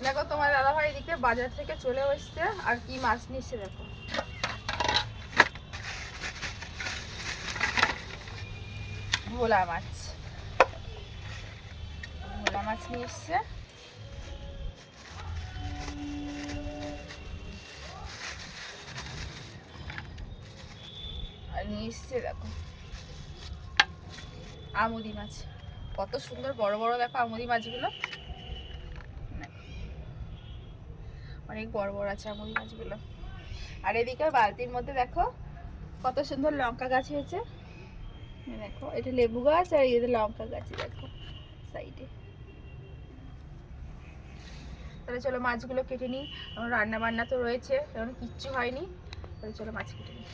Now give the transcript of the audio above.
দেখো তোমার দাদাভাই এদিকে বাজার থেকে চলে এসছে, আর কি মাছ নিচ্ছে দেখো। ভোলা মাছ, ভোলা মাছ নিয়ে এসছে। আর নিয়ে এসছে দেখো আমুদি মাছ, কত সুন্দর বড় বড় দেখো আমুদি মাছগুলো, অনেক বড় বড় আছে আমুদি মাছগুলো। আর এদিকে বালতির মধ্যে দেখো কত সুন্দর লঙ্কা গাছ হয়েছে, দেখো এটা লেবু গাছ আর এদের লঙ্কা গাছ দেখো সাইডে। তাহলে চলো মাছগুলো কেটে নিই, আমার রান্না বান্না তো রয়েছে, কারণ কিচ্ছু হয়নি, তাহলে চলো মাছ কেটে নিই।